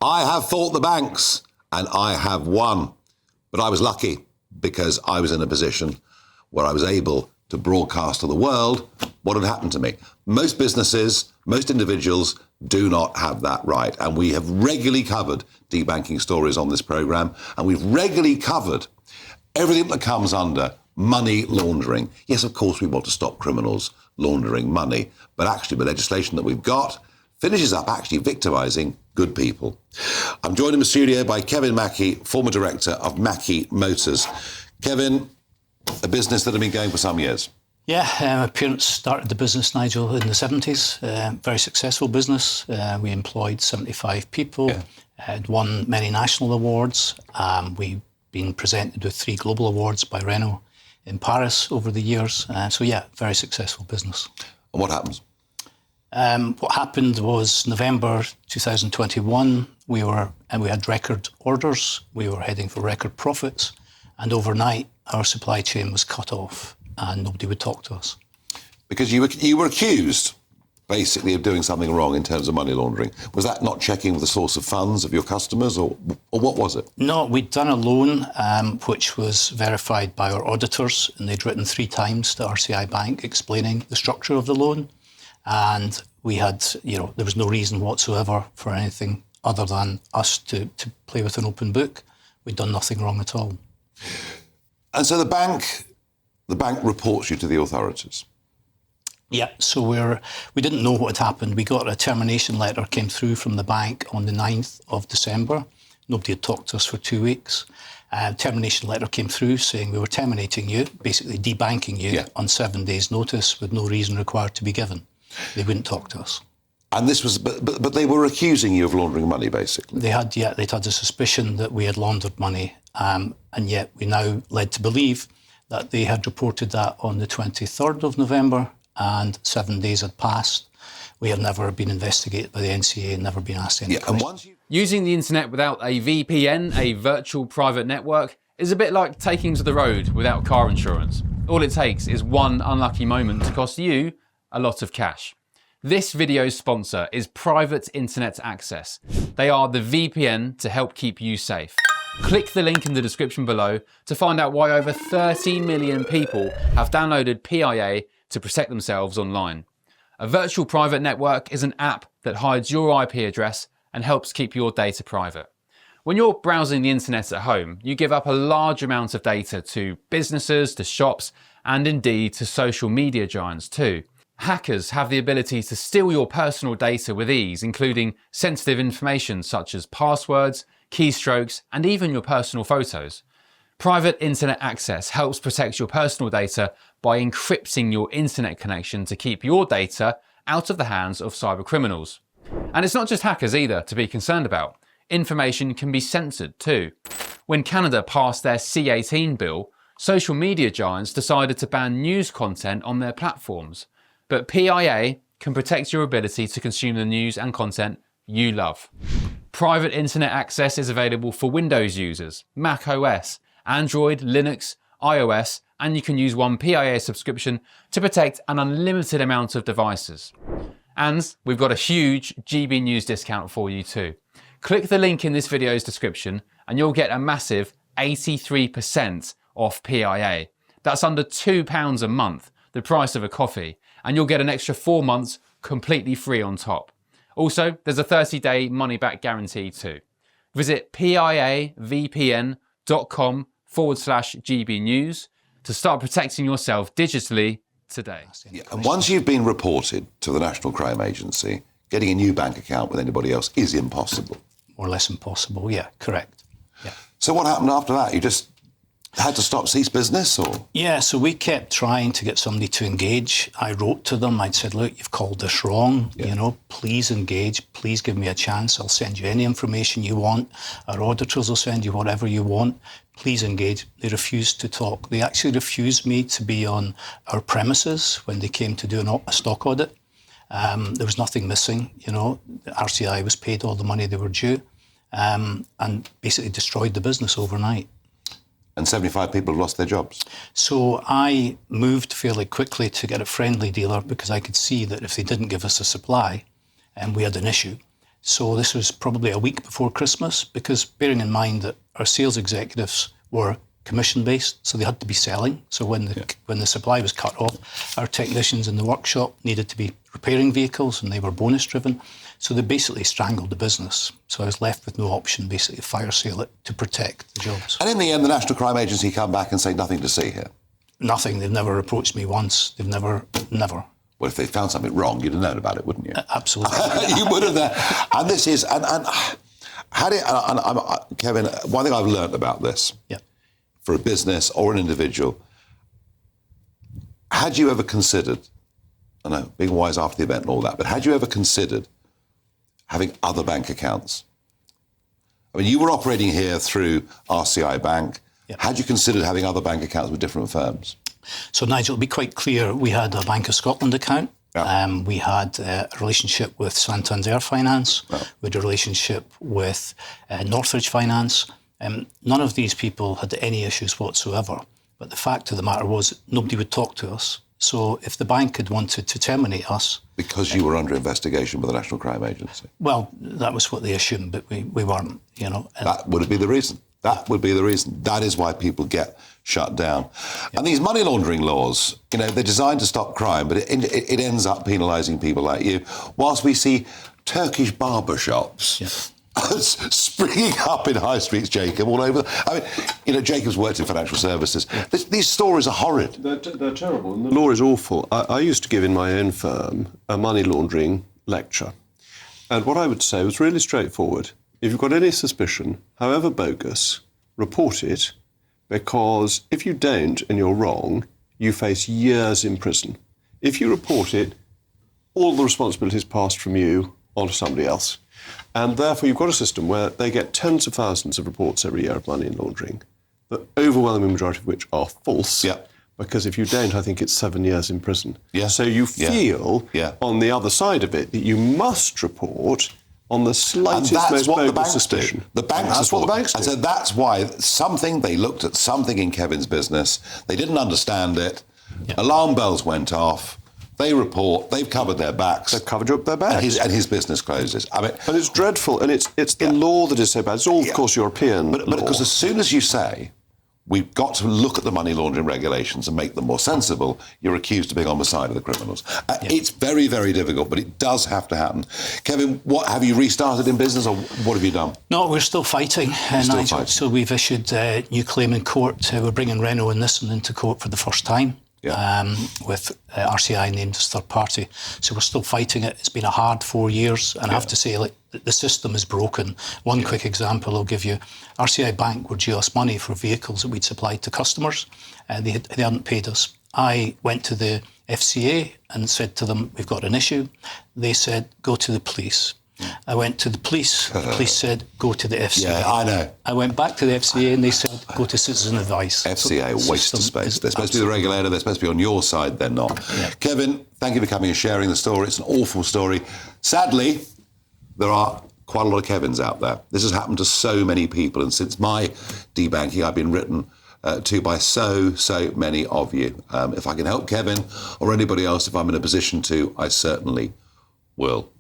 I have fought the banks and I have won. But I was lucky because I was in a position where I was able to broadcast to the world what had happened to me. Most businesses, most individuals do not have that right. And we have regularly covered debanking stories on this programme, and we've regularly covered everything that comes under money laundering. Yes, of course, we want to stop criminals laundering money, but actually the legislation that we've got finishes up actually victimising good people. I'm joined in the studio by Kevin Mackie, former director of Mackie Motors. Kevin, a business that had been going for some years. Yeah, my parents started the business, Nigel, in the 70s. Very successful business. We employed 75 people, had won many national awards. We've been presented with 3 global awards by Renault in Paris over the years. Very successful business. And what happens? What happened was November 2021, we had record orders. We were heading for record profits. And overnight, our supply chain was cut off and nobody would talk to us. Because you were accused, basically, of doing something wrong in terms of money laundering. Was that not checking the source of funds of your customers, or what was it? No, we'd done a loan which was verified by our auditors, and they'd written 3 times to RCI Bank explaining the structure of the loan. And we had, there was no reason whatsoever for anything other than us to play with an open book. We'd done nothing wrong at all. And so the bank reports you to the authorities. Yeah, so we didn't know what had happened. We got a termination letter came through from the bank on the 9th of December. Nobody had talked to us for 2 weeks. Termination letter came through saying we were terminating you, basically debanking you on 7 days' notice with no reason required to be given. They wouldn't talk to us. And this was, but they were accusing you of laundering money, basically. They'd had a suspicion that we had laundered money, and yet we now led to believe that they had reported that on the 23rd of November, and 7 days had passed. We have never been investigated by the NCA and never been asked any questions. Using the internet without a VPN, a virtual private network, is a bit like taking to the road without car insurance. All it takes is one unlucky moment to cost you a lot of cash. This video's sponsor is Private Internet Access. They are the VPN to help keep you safe. Click the link in the description below to find out why over 30 million people have downloaded PIA to protect themselves online. A virtual private network is an app that hides your IP address and helps keep your data private. When you're browsing the internet at home, you give up a large amount of data to businesses, to shops, and indeed to social media giants too. Hackers have the ability to steal your personal data with ease, including sensitive information such as passwords, keystrokes, and even your personal photos. Private Internet Access helps protect your personal data by encrypting your internet connection to keep your data out of the hands of cyber criminals. And it's not just hackers either to be concerned about. Information can be censored too. When Canada passed their C18 bill, social media giants decided to ban news content on their platforms. But PIA can protect your ability to consume the news and content you love. Private Internet Access is available for Windows users, Mac OS, Android, Linux, iOS, and you can use one PIA subscription to protect an unlimited amount of devices. And we've got a huge GB News discount for you too. Click the link in this video's description and you'll get a massive 83% off PIA. That's under £2 a month, the price of a coffee, and you'll get an extra 4 months completely free on top. Also, there's a 30-day money-back guarantee too. Visit piavpn.com/GB News to start protecting yourself digitally today. And once you've been reported to the National Crime Agency, getting a new bank account with anybody else is impossible. More or less impossible, yeah, correct. Yeah. So what happened after that? You just had to cease business, or? Yeah, so we kept trying to get somebody to engage. I wrote to them. I'd said, look, you've called this wrong. Please engage. Please give me a chance. I'll send you any information you want. Our auditors will send you whatever you want. Please engage. They refused to talk. They actually refused me to be on our premises when they came to do a stock audit. There was nothing missing. The RCI was paid all the money they were due, and basically destroyed the business overnight. And 75 people have lost their jobs. So I moved fairly quickly to get a friendly dealer because I could see that if they didn't give us a supply, we had an issue. So this was probably a week before Christmas, because bearing in mind that our sales executives were commission-based, so they had to be selling. So when the supply was cut off, our technicians in the workshop needed to be repairing vehicles, and they were bonus-driven. So they basically strangled the business. So I was left with no option, basically, to fire sale it to protect the jobs. And in the end, the National Crime Agency come back and say nothing to see here. Nothing. They've never approached me once. They've never. Well, if they found something wrong, you'd have known about it, wouldn't you? Absolutely. You would have. And this is, Kevin, one thing I've learned about this, for a business or an individual, had you ever considered, I know, being wise after the event and all that, but had you ever considered having other bank accounts? I mean, you were operating here through RCI Bank. Had you considered having other bank accounts with different firms? So, Nigel, to be quite clear, we had a Bank of Scotland account. We had a relationship with Santander Finance. We had a relationship with Northridge Finance. None of these people had any issues whatsoever. But the fact of the matter was, nobody would talk to us. So if the bank had wanted to terminate us... Because you were under investigation by the National Crime Agency? Well, that was what they assumed, but we weren't, you know. That would be the reason. That would be the reason. That is why people get shut down. And these money laundering laws, you know, they're designed to stop crime, but it ends up penalising people like you. Whilst we see Turkish barber shops springing up in high streets, Jacob, all over. I mean, you know, Jacob's worked in financial services. These stories are horrid. They're terrible. And the law is awful. I used to give in my own firm a money laundering lecture. And what I would say was really straightforward. If you've got any suspicion, however bogus, report it, because if you don't and you're wrong, you face years in prison. If you report it, all the responsibility is passed from you onto somebody else. And therefore you've got a system where they get tens of thousands of reports every year of money laundering, the overwhelming majority of which are false. Because if you don't, I think it's 7 years in prison. So you feel on the other side of it that you must report on the slightest, most bogus suspicion. The banks That's what the banks do. And so that's why they looked at something in Kevin's business, they didn't understand it, alarm bells went off, they report, they've covered their backs. They've covered up their backs. And his business closes. I mean, and it's dreadful, and it's the law that is so bad. It's all, of course, European law. But because as soon as you say, we've got to look at the money laundering regulations and make them more sensible, you're accused of being on the side of the criminals. It's very, very difficult, but it does have to happen. Kevin, what have you restarted in business, or what have you done? No, we're still fighting, Nigel. So we've issued a new claim in court. We're bringing Renault and Nissan into court for the first time. With RCI named as third party. So we're still fighting it. It's been a hard 4 years, and I have to say, like, the system is broken. One quick example I'll give you. RCI Bank were due us money for vehicles that we'd supplied to customers. They hadn't paid us. I went to the FCA and said to them, we've got an issue. They said, go to the police. I went to the police. The police said, go to the FCA. Yeah, I know. I went back to the FCA and they said, go to Citizen Advice. FCA, so waste of space. They're supposed to be the regulator. They're supposed to be on your side. They're not. Kevin, thank you for coming and sharing the story. It's an awful story. Sadly, there are quite a lot of Kevins out there. This has happened to so many people. And since my debanking, I've been written to by so many of you. If I can help Kevin or anybody else, if I'm in a position to, I certainly will.